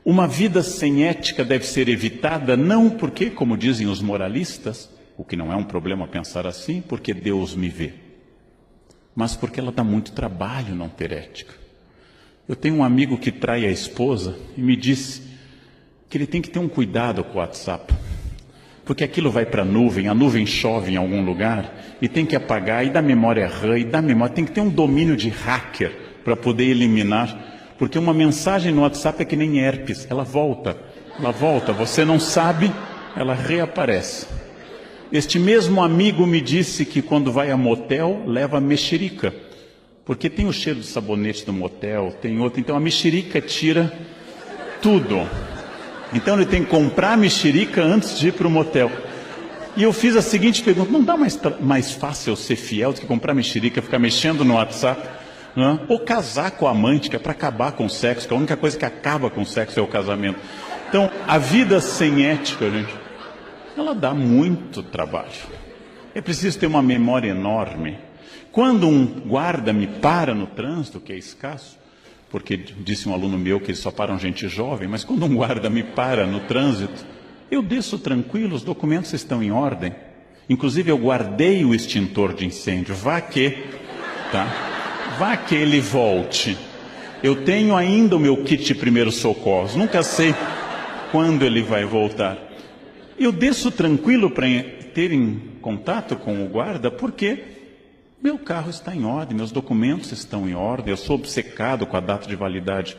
Uma vida sem ética deve ser evitada não porque, como dizem os moralistas, o que não é um problema pensar assim, porque Deus me vê, mas porque ela dá muito trabalho não ter ética. Eu tenho um amigo que trai a esposa e me disse que ele tem que ter um cuidado com o WhatsApp, porque aquilo vai para a nuvem chove em algum lugar e tem que apagar, e dá memória RAM, e dá memória, tem que ter um domínio de hacker para poder eliminar. Porque uma mensagem no WhatsApp é que nem herpes, ela volta, você não sabe, ela reaparece. Este mesmo amigo me disse que quando vai a motel, leva mexerica, porque tem o cheiro de sabonete do motel, tem outro, então a mexerica tira tudo. Então ele tem que comprar a mexerica antes de ir para o motel. E eu fiz a seguinte pergunta: não dá mais fácil ser fiel do que comprar mexerica, ficar mexendo no WhatsApp? Ou casar com a amante, que é para acabar com o sexo, que a única coisa que acaba com o sexo é o casamento. Então, a vida sem ética, gente, ela dá muito trabalho. É preciso ter uma memória enorme. Quando um guarda me para no trânsito, que é escasso, porque disse um aluno meu que eles só param gente jovem, mas quando um guarda me para no trânsito, eu desço tranquilo, os documentos estão em ordem. Inclusive eu guardei o extintor de incêndio, vá que ele volte. Eu tenho ainda o meu kit de primeiros socorros, nunca sei quando ele vai voltar. Eu desço tranquilo para ter em contato com o guarda, porque meu carro está em ordem, meus documentos estão em ordem, eu sou obcecado com a data de validade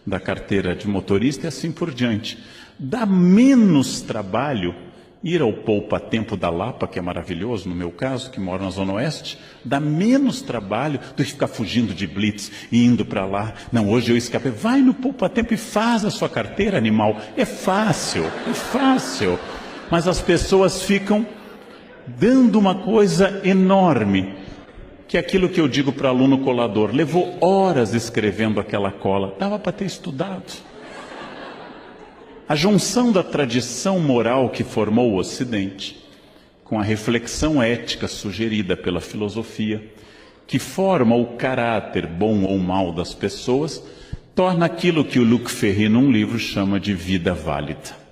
da carteira de motorista e assim por diante. Dá menos trabalho ir ao poupa-tempo da Lapa, que é maravilhoso, no meu caso, que moro na Zona Oeste, dá menos trabalho do que ficar fugindo de blitz e indo para lá. Não, hoje eu escapei. Vai no poupa-tempo e faz a sua carteira, animal. É fácil. Mas as pessoas ficam dando uma coisa enorme, que é aquilo que eu digo para aluno colador: levou horas escrevendo aquela cola, dava para ter estudado. A junção da tradição moral que formou o Ocidente com a reflexão ética sugerida pela filosofia, que forma o caráter bom ou mal das pessoas, torna aquilo que o Luc Ferry, num livro, chama de vida válida.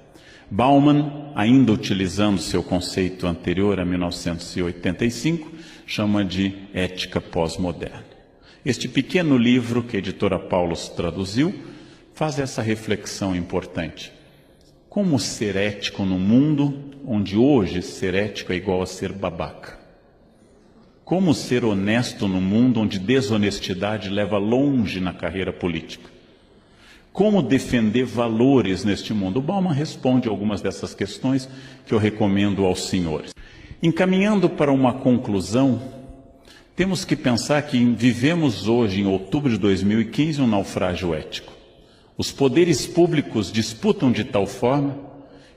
Bauman, ainda utilizando seu conceito anterior a 1985, chama de ética pós-moderna. Este pequeno livro que a editora Paulus traduziu faz essa reflexão importante. Como ser ético no mundo onde hoje ser ético é igual a ser babaca? Como ser honesto no mundo onde desonestidade leva longe na carreira política? Como defender valores neste mundo? O Bauman responde algumas dessas questões que eu recomendo aos senhores. Encaminhando para uma conclusão, temos que pensar que vivemos hoje, em outubro de 2015, um naufrágio ético. Os poderes públicos disputam de tal forma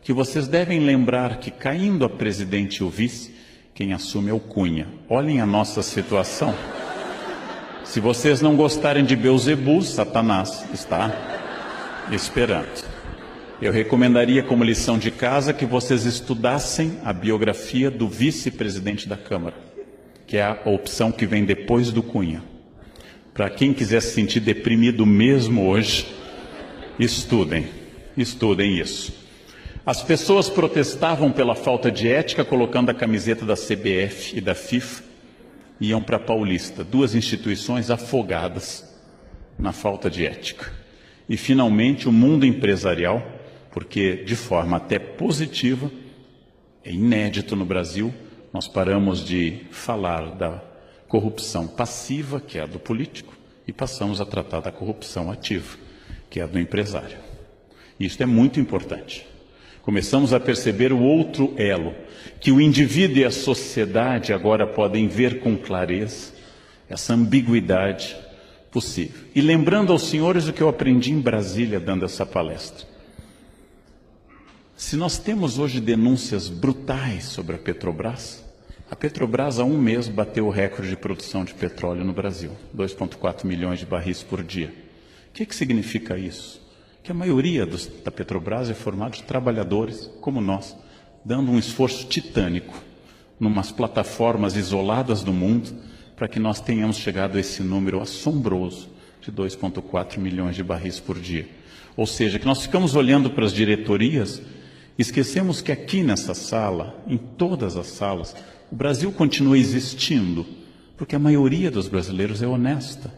que vocês devem lembrar que, caindo a presidente e o vice, quem assume é o Cunha. Olhem a nossa situação. Se vocês não gostarem de Beelzebub, Satanás está esperando. Eu recomendaria, como lição de casa, que vocês estudassem a biografia do vice-presidente da Câmara, que é a opção que vem depois do Cunha. Para quem quiser se sentir deprimido mesmo hoje, estudem isso. As pessoas protestavam pela falta de ética colocando a camiseta da CBF e da FIFA e iam para a Paulista, duas instituições afogadas na falta de ética. E finalmente o mundo empresarial, porque de forma até positiva, é inédito no Brasil, nós paramos de falar da corrupção passiva, que é a do político, e passamos a tratar da corrupção ativa, que é a do empresário. Isso é muito importante. Começamos a perceber o outro elo, que o indivíduo e a sociedade agora podem ver com clareza essa ambiguidade possível. E lembrando aos senhores o que eu aprendi em Brasília dando essa palestra. Se nós temos hoje denúncias brutais sobre a Petrobras há um mês bateu o recorde de produção de petróleo no Brasil, 2,4 milhões de barris por dia. O que significa isso? Que a maioria da Petrobras é formada de trabalhadores como nós, dando um esforço titânico numas plataformas isoladas do mundo para que nós tenhamos chegado a esse número assombroso de 2,4 milhões de barris por dia. Ou seja, que nós ficamos olhando para as diretorias, esquecemos que aqui nessa sala, em todas as salas, o Brasil continua existindo, porque a maioria dos brasileiros é honesta,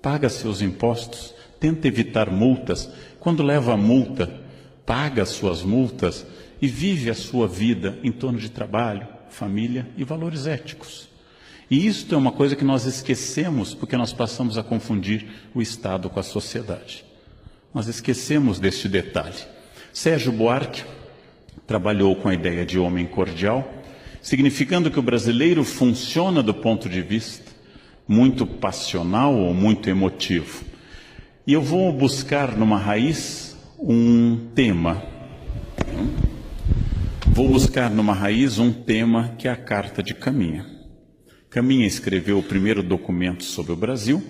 paga seus impostos, tenta evitar multas, quando leva a multa, paga suas multas e vive a sua vida em torno de trabalho, família e valores éticos. E isto é uma coisa que nós esquecemos porque nós passamos a confundir o Estado com a sociedade. Nós esquecemos deste detalhe. Sérgio Buarque trabalhou com a ideia de homem cordial, significando que o brasileiro funciona do ponto de vista muito passional ou muito emotivo. E eu vou buscar numa raiz um tema. Vou buscar numa raiz um tema que é a Carta de Caminha. Caminha escreveu o primeiro documento sobre o Brasil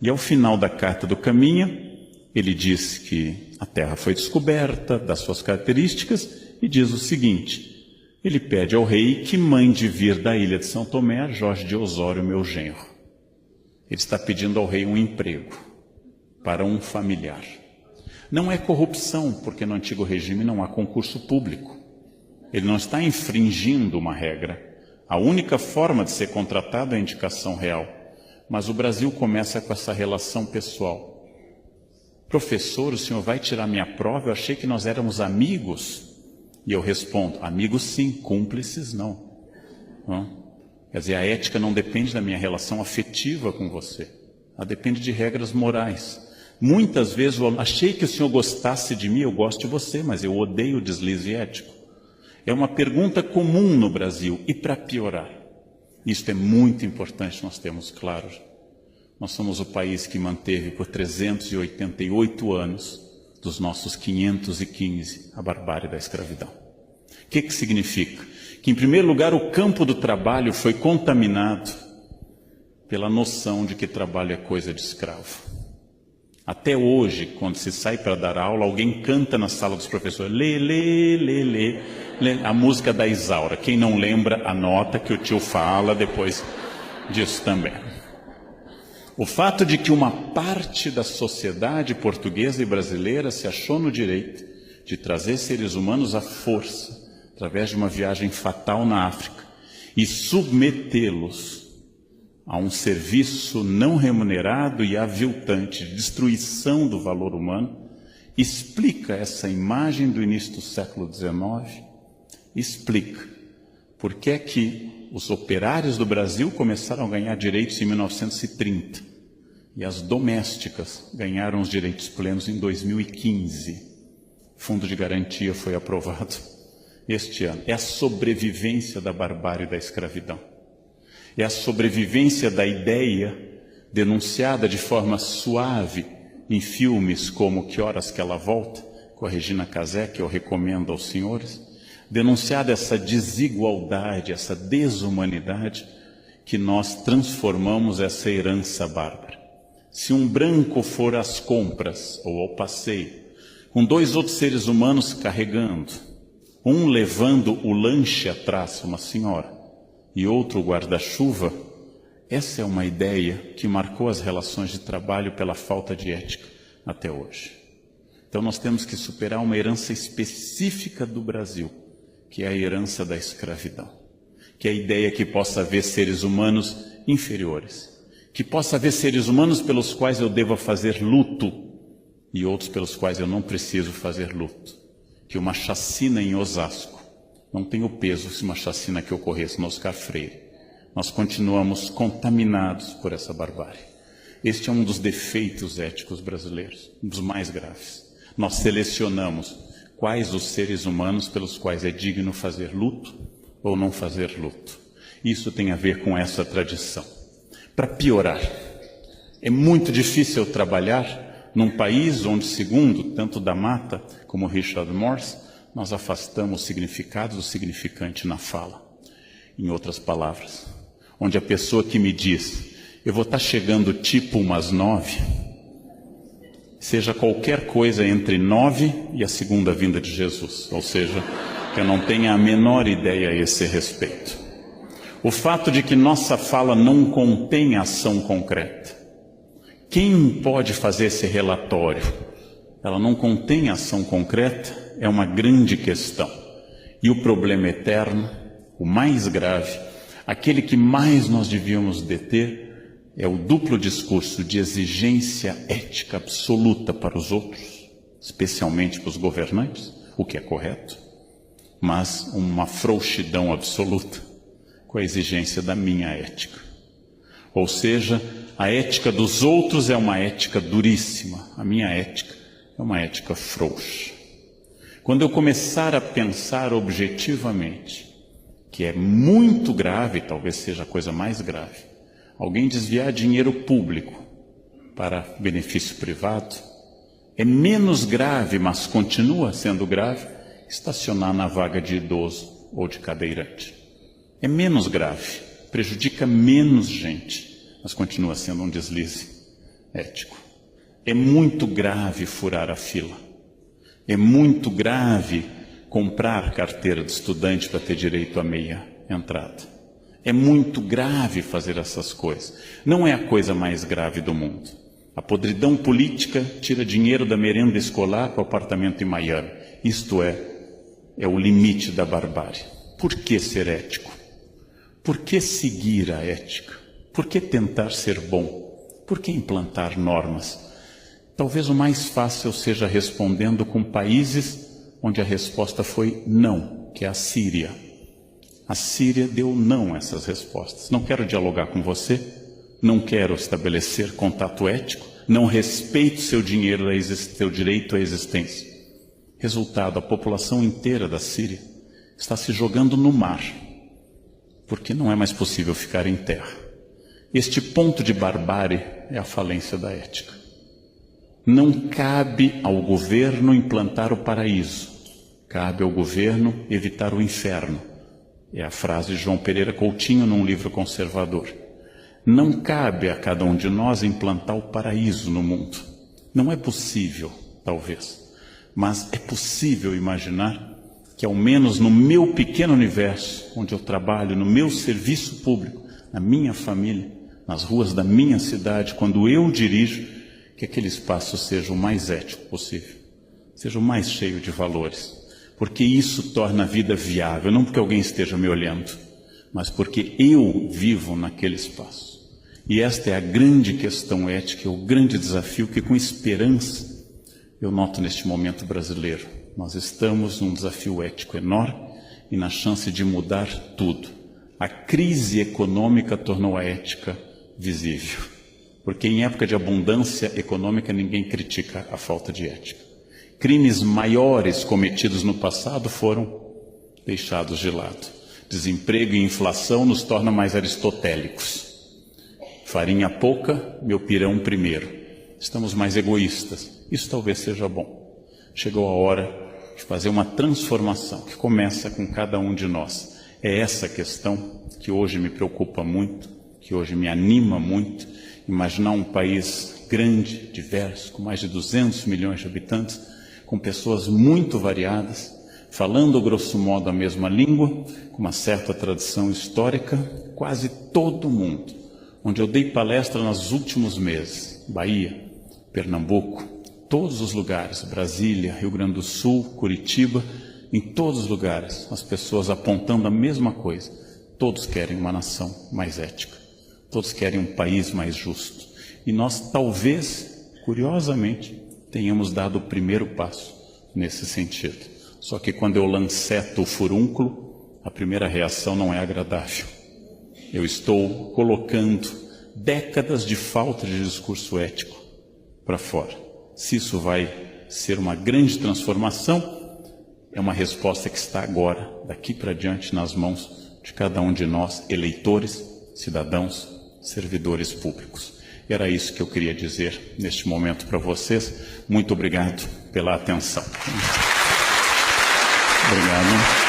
e ao final da Carta do Caminha, ele diz que a terra foi descoberta, das suas características, e diz o seguinte: ele pede ao rei que mande vir da ilha de São Tomé a Jorge de Osório, meu genro. Ele está pedindo ao rei um emprego para um familiar. Não é corrupção, porque no antigo regime não há concurso público. Ele não está infringindo uma regra. A única forma de ser contratado é a indicação real. Mas o Brasil começa com essa relação pessoal. Professor, o senhor vai tirar minha prova? Eu achei que nós éramos amigos. E eu respondo, amigos sim, cúmplices não. Quer dizer, a ética não depende da minha relação afetiva com você. Ela depende de regras morais. Muitas vezes eu achei que o senhor gostasse de mim, eu gosto de você, mas eu odeio o deslize ético. É uma pergunta comum no Brasil. E para piorar, isto é muito importante nós termos claro. Nós somos o país que manteve por 388 anos, dos nossos 515, a barbárie da escravidão. O que significa? Que, em primeiro lugar, o campo do trabalho foi contaminado pela noção de que trabalho é coisa de escravo. Até hoje, quando se sai para dar aula, alguém canta na sala dos professores, lê, lê, lê, lê, lê, a música da Isaura. Quem não lembra, anota que o tio fala depois disso também. O fato de que uma parte da sociedade portuguesa e brasileira se achou no direito de trazer seres humanos à força, através de uma viagem fatal na África, e submetê-los a um serviço não remunerado e aviltante de destruição do valor humano, explica essa imagem do início do século XIX, explica por que é que os operários do Brasil começaram a ganhar direitos em 1930 e as domésticas ganharam os direitos plenos em 2015. Fundo de garantia foi aprovado este ano. É a sobrevivência da barbárie da escravidão. É a sobrevivência da ideia denunciada de forma suave em filmes como Que Horas Que Ela Volta, com a Regina Casé, que eu recomendo aos senhores, denunciada essa desigualdade, essa desumanidade, que nós transformamos essa herança bárbara. Se um branco for às compras ou ao passeio, com dois outros seres humanos carregando, um levando o lanche atrás, uma senhora, e outro guarda-chuva, essa é uma ideia que marcou as relações de trabalho pela falta de ética até hoje. Então nós temos que superar uma herança específica do Brasil, que é a herança da escravidão, que é a ideia que possa haver seres humanos inferiores, que possa haver seres humanos pelos quais eu deva fazer luto e outros pelos quais eu não preciso fazer luto. Que uma chacina em Osasco não tem o peso se uma chacina que ocorresse no Oscar Freire. Nós continuamos contaminados por essa barbárie. Este é um dos defeitos éticos brasileiros, um dos mais graves. Nós selecionamos quais os seres humanos pelos quais é digno fazer luto ou não fazer luto. Isso tem a ver com essa tradição. Para piorar, é muito difícil trabalhar num país onde, segundo tanto da Mata como Richard Morse, nós afastamos o significado do significante na fala. Em outras palavras, onde a pessoa que me diz, eu vou estar chegando tipo umas 9, seja qualquer coisa entre 9 e a segunda vinda de Jesus, ou seja, que eu não tenha a menor ideia a esse respeito. O fato de que nossa fala não contém ação concreta, Quem pode fazer esse relatório? Ela não contém ação concreta, é uma grande questão. E o problema eterno, o mais grave, aquele que mais nós devíamos deter, é o duplo discurso de exigência ética absoluta para os outros, especialmente para os governantes, o que é correto, mas uma frouxidão absoluta com a exigência da minha ética. Ou seja, a ética dos outros é uma ética duríssima, a minha ética é uma ética frouxa. Quando eu começar a pensar objetivamente, que é muito grave, talvez seja a coisa mais grave, alguém desviar dinheiro público para benefício privado, é menos grave, mas continua sendo grave, estacionar na vaga de idoso ou de cadeirante. É menos grave, prejudica menos gente, mas continua sendo um deslize ético. É muito grave furar a fila. É muito grave comprar carteira de estudante para ter direito à meia entrada. É muito grave fazer essas coisas. Não é a coisa mais grave do mundo. A podridão política tira dinheiro da merenda escolar para o apartamento em Miami. Isto é o limite da barbárie. Por que ser ético? Por que seguir a ética? Por que tentar ser bom? Por que implantar normas? Talvez o mais fácil seja respondendo com países onde a resposta foi não, que é a Síria. A Síria deu não a essas respostas. Não quero dialogar com você, não quero estabelecer contato ético, não respeito seu direito à existência. Resultado, a população inteira da Síria está se jogando no mar, porque não é mais possível ficar em terra. Este ponto de barbárie é a falência da ética. Não cabe ao governo implantar o paraíso, cabe ao governo evitar o inferno. É a frase de João Pereira Coutinho num livro conservador. Não cabe a cada um de nós implantar o paraíso no mundo. Não é possível, talvez, mas é possível imaginar que ao menos no meu pequeno universo, onde eu trabalho, no meu serviço público, na minha família, nas ruas da minha cidade, quando eu dirijo, que aquele espaço seja o mais ético possível, seja o mais cheio de valores, porque isso torna a vida viável, não porque alguém esteja me olhando, mas porque eu vivo naquele espaço. E esta é a grande questão ética, é o grande desafio que, com esperança, eu noto neste momento brasileiro. Nós estamos num desafio ético enorme e na chance de mudar tudo. A crise econômica tornou a ética visível, porque em época de abundância econômica ninguém critica a falta de ética. Crimes maiores cometidos no passado foram deixados de lado. Desemprego e inflação nos tornam mais aristotélicos. Farinha pouca, meu pirão primeiro. Estamos mais egoístas. Isso talvez seja bom. Chegou a hora de fazer uma transformação que começa com cada um de nós. É essa questão que hoje me preocupa muito, que hoje me anima muito. Imaginar um país grande, diverso, com mais de 200 milhões de habitantes, com pessoas muito variadas, falando grosso modo a mesma língua, com uma certa tradição histórica, quase todo mundo. Onde eu dei palestra nos últimos meses, Bahia, Pernambuco, todos os lugares, Brasília, Rio Grande do Sul, Curitiba, em todos os lugares, as pessoas apontando a mesma coisa. Todos querem uma nação mais ética, todos querem um país mais justo. E nós talvez, curiosamente, tenhamos dado o primeiro passo nesse sentido. Só que quando eu lanceto o furúnculo, a primeira reação não é agradável. Eu estou colocando décadas de falta de discurso ético para fora. Se isso vai ser uma grande transformação, é uma resposta que está agora, daqui para diante, nas mãos de cada um de nós, eleitores, cidadãos, servidores públicos. E era isso que eu queria dizer neste momento para vocês. Muito obrigado pela atenção. Obrigado.